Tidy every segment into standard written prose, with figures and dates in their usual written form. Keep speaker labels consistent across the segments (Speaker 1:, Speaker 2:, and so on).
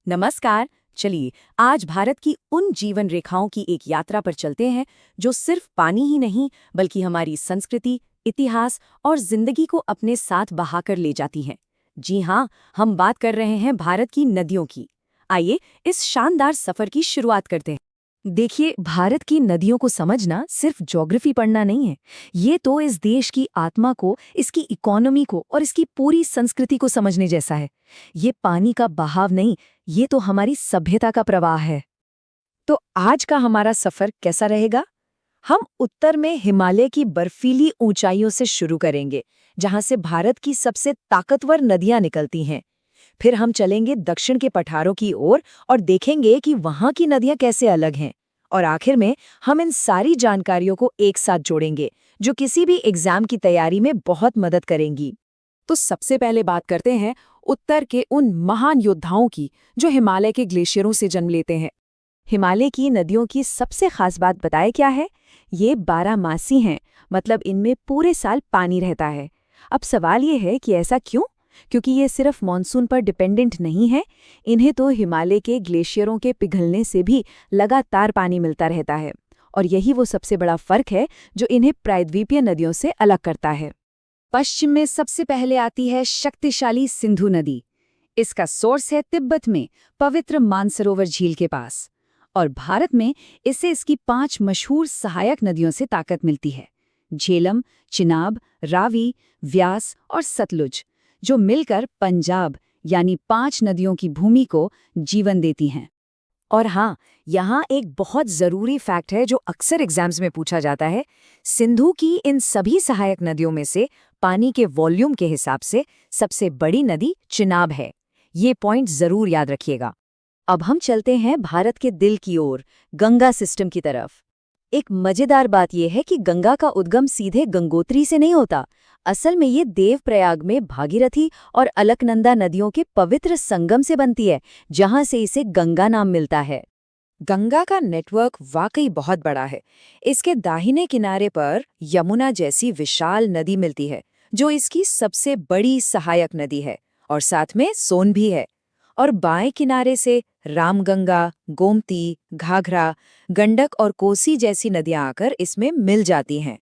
Speaker 1: नमस्कार। चलिए आज भारत की उन जीवन रेखाओं की एक यात्रा पर चलते हैं जो सिर्फ पानी ही नहीं बल्कि हमारी संस्कृति, इतिहास और जिंदगी को अपने साथ बहाकर ले जाती हैं। जी हाँ, हम बात कर रहे हैं भारत की नदियों की। आइए इस शानदार सफर की शुरुआत करते हैं। देखिए, भारत की नदियों को समझना सिर्फ ज्योग्राफी पढ़ना नहीं है। ये तो इस देश की आत्मा को, इसकी इकोनॉमी को और इसकी पूरी संस्कृति को समझने जैसा है। ये पानी का बहाव नहीं, ये तो हमारी सभ्यता का प्रवाह है। तो आज का हमारा सफर कैसा रहेगा? हम उत्तर में हिमालय की बर्फीली ऊंचाइयों से शुरू करेंगे, जहां से भारत की सबसे ताकतवर नदियां निकलती हैं। फिर हम चलेंगे दक्षिण के पठारों की ओर और देखेंगे कि वहां की नदियां कैसे अलग हैं। और आखिर में हम इन सारी जानकारियों को एक साथ जोड़ेंगे, जो किसी भी एग्जाम की तैयारी में बहुत मदद करेंगी। तो सबसे पहले बात करते हैं उत्तर के उन महान योद्धाओं की जो हिमालय के ग्लेशियरों से जन्म लेते हैं। हिमालय की नदियों की सबसे खास बात बताए क्या है? ये 12 मासी हैं, मतलब इनमें पूरे साल पानी रहता है। अब सवाल ये है कि ऐसा क्यों? क्योंकि ये सिर्फ मॉनसून पर डिपेंडेंट नहीं है, इन्हें तो हिमालय के ग्लेशियरों के पिघलने से भी लगातार पानी मिलता रहता है। और यही वो सबसे बड़ा फर्क है जो इन्हें प्रायद्वीपीय नदियों से अलग करता है। पश्चिम में सबसे पहले आती है शक्तिशाली सिंधु नदी। इसका सोर्स है तिब्बत में पवित्र मानसरोवर झील के पास। और भारत में इसे इसकी 5 मशहूर सहायक नदियों से ताकत मिलती है: झेलम, चिनाब, रावी, व्यास और सतलुज, जो मिलकर पंजाब यानी 5 नदियों की भूमि को जीवन देती हैं। और हाँ, यहाँ एक बहुत ज़रूरी फैक्ट है जो अक्सर एग्जाम्स में पूछा जाता है। सिंधु की इन सभी सहायक नदियों में से पानी के वॉल्यूम के हिसाब से सबसे बड़ी नदी चिनाब है। ये पॉइंट ज़रूर याद रखिएगा। अब हम चलते हैं भारत के दिल की ओर, गंगा सिस्टम की तरफ। एक मजेदार बात यह है कि गंगा का उद्गम सीधे गंगोत्री से नहीं होता। असल में ये देवप्रयाग में भागीरथी और अलकनंदा नदियों के पवित्र संगम से बनती है, जहां से इसे गंगा नाम मिलता है। गंगा का नेटवर्क वाकई बहुत बड़ा है। इसके दाहिने किनारे पर यमुना जैसी विशाल नदी मिलती है, जो इसकी सबसे बड़ी सहायक नदी है, और साथ में सोन भी है। और बाएं किनारे से रामगंगा, गोमती, घाघरा, गंडक और कोसी जैसी नदियां आकर इसमें मिल जाती हैं।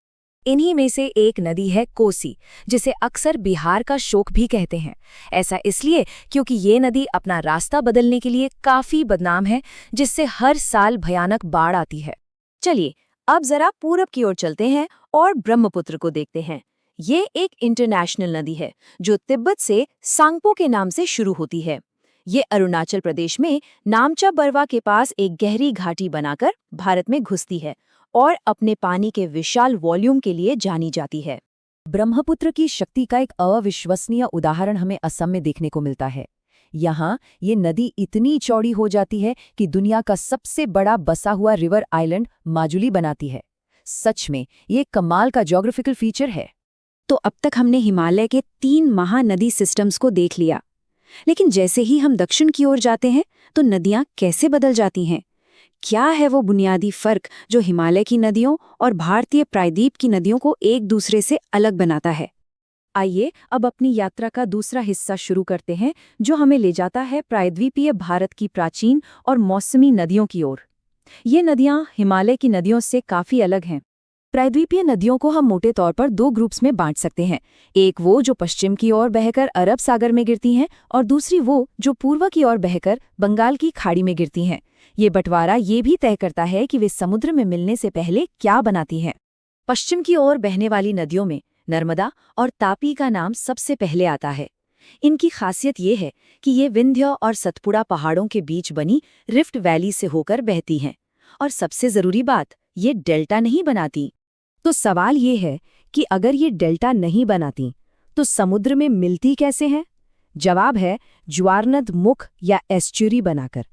Speaker 1: इन्हीं में से एक नदी है कोसी, जिसे अक्सर बिहार का शोक भी कहते हैं। ऐसा इसलिए क्योंकि ये नदी अपना रास्ता बदलने के लिए काफी बदनाम है, जिससे हर साल भयानक बाढ़ आती है। चलिए अब जरा पूरब की ओर चलते हैं और ब्रह्मपुत्र को देखते हैं। ये एक इंटरनेशनल नदी है जो तिब्बत से सांगपो के नाम से शुरू होती है। ये अरुणाचल प्रदेश में नामचा बरवा के पास एक गहरी घाटी बनाकर भारत में घुसती है और अपने पानी के विशाल वॉल्यूम के लिए जानी जाती है। ब्रह्मपुत्र की शक्ति का एक अविश्वसनीय उदाहरण हमें असम में देखने को मिलता है। यहाँ ये नदी इतनी चौड़ी हो जाती है कि दुनिया का सबसे बड़ा बसा हुआ रिवर आइलैंड माजुली बनाती है। सच में ये कमाल का ज्योग्राफिकल फीचर है। तो अब तक हमने हिमालय के 3 महानदी सिस्टम्स को देख लिया, लेकिन जैसे ही हम दक्षिण की ओर जाते हैं तो नदियां कैसे बदल जाती हैं? क्या है वो बुनियादी फर्क जो हिमालय की नदियों और भारतीय प्रायद्वीप की नदियों को एक दूसरे से अलग बनाता है? आइए अब अपनी यात्रा का दूसरा हिस्सा शुरू करते हैं, जो हमें ले जाता है प्रायद्वीपीय भारत की प्राचीन और मौसमी नदियों की ओर। ये नदियां हिमालय की नदियों से काफी अलग हैं। प्रायद्वीपीय नदियों को हम मोटे तौर पर 2 ग्रुप्स में बांट सकते हैं। एक वो जो पश्चिम की ओर बहकर अरब सागर में गिरती हैं, और दूसरी वो जो पूर्व की ओर बहकर बंगाल की खाड़ी में गिरती हैं। ये बंटवारा ये भी तय करता है कि वे समुद्र में मिलने से पहले क्या बनाती हैं। पश्चिम की ओर बहने वाली नदियों में नर्मदा और तापी का नाम सबसे पहले आता है। इनकी खासियत ये है कि ये विंध्य और सतपुड़ा पहाड़ों के बीच बनी रिफ्ट वैली से होकर बहती हैं। और सबसे जरूरी बात, ये डेल्टा नहीं बनाती। तो सवाल ये है कि अगर ये डेल्टा नहीं बनाती तो समुद्र में मिलती कैसे हैं? जवाब है ज्वारनद मुख या एस्चुरी बनाकर।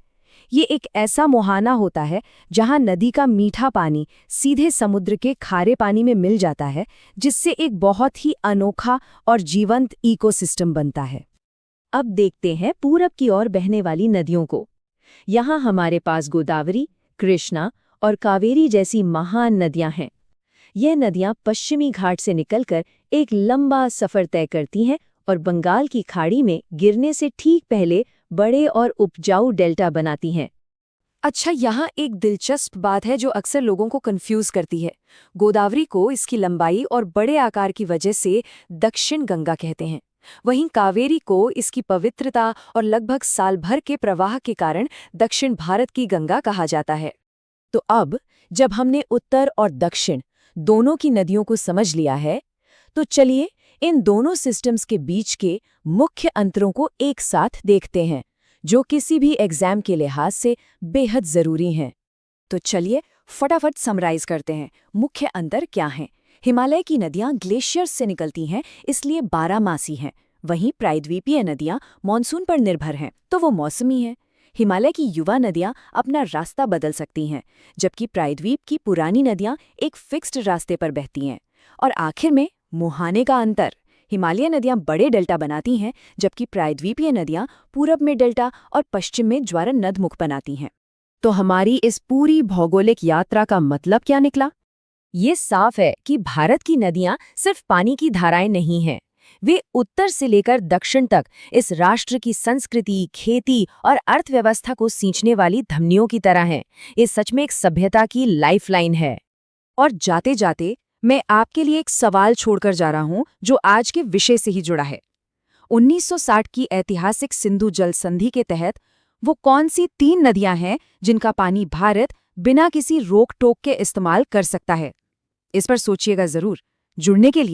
Speaker 1: ये एक ऐसा मुहाना होता है जहां नदी का मीठा पानी सीधे समुद्र के खारे पानी में मिल जाता है, जिससे एक बहुत ही अनोखा और जीवंत इकोसिस्टम बनता है। अब देखते हैं पूरब की ओर बहने वाली नदियों को। यहाँ हमारे पास गोदावरी, कृष्णा और कावेरी जैसी महान नदियां हैं। ये नदियां पश्चिमी घाट से निकलकर एक लंबा सफर तय करती हैं और बंगाल की खाड़ी में गिरने से ठीक पहले बड़े और उपजाऊ डेल्टा बनाती हैं। अच्छा, यहाँ एक दिलचस्प बात है जो अक्सर लोगों को कंफ्यूज करती है। गोदावरी को इसकी लंबाई और बड़े आकार की वजह से दक्षिण गंगा कहते हैं। वहीं कावेरी को इसकी पवित्रता और लगभग साल भर के प्रवाह के कारण दक्षिण भारत की गंगा कहा जाता है। तो अब जब हमने उत्तर और दक्षिण दोनों की नदियों को समझ लिया है, तो चलिए इन दोनों सिस्टम्स के बीच के मुख्य अंतरों को एक साथ देखते हैं, जो किसी भी एग्जाम के लिहाज से बेहद जरूरी हैं। तो चलिए फटाफट समराइज करते हैं। मुख्य अंतर क्या हैं? हिमालय की नदियां ग्लेशियर्स से निकलती हैं, इसलिए बारहमासी हैं। वहीं प्रायद्वीपीय नदियां मॉनसून पर निर्भर हैं, तो वो मौसमी हैं। हिमालय की युवा नदियां अपना रास्ता बदल सकती हैं, जबकि प्रायद्वीप की पुरानी नदियां एक फिक्स्ड रास्ते पर बहती हैं। और आखिर में मुहाने का अंतर। हिमालय नदियां बड़े डेल्टा बनाती हैं, जबकि प्रायद्वीपीय नदियां पूरब में डेल्टा और पश्चिम में ज्वारनदमुख बनाती हैं। तो हमारी इस पूरी भौगोलिक यात्रा का मतलब क्या निकला? ये साफ है कि भारत की नदियां सिर्फ पानी की धाराएं नहीं हैं। वे उत्तर से लेकर दक्षिण तक इस राष्ट्र की संस्कृति, खेती और अर्थव्यवस्था को सींचने वाली धमनियों की तरह हैं। ये सच में एक सभ्यता की लाइफलाइन है। और जाते जाते मैं आपके लिए एक सवाल छोड़कर जा रहा हूं, जो आज के विषय से ही जुड़ा है। 1960 की ऐतिहासिक सिंधु जल संधि के तहत वो कौन सी 3 नदियां हैं जिनका पानी भारत बिना किसी रोक टोक के इस्तेमाल कर सकता है? इस पर सोचिएगा जरूर। जुड़ने के लिए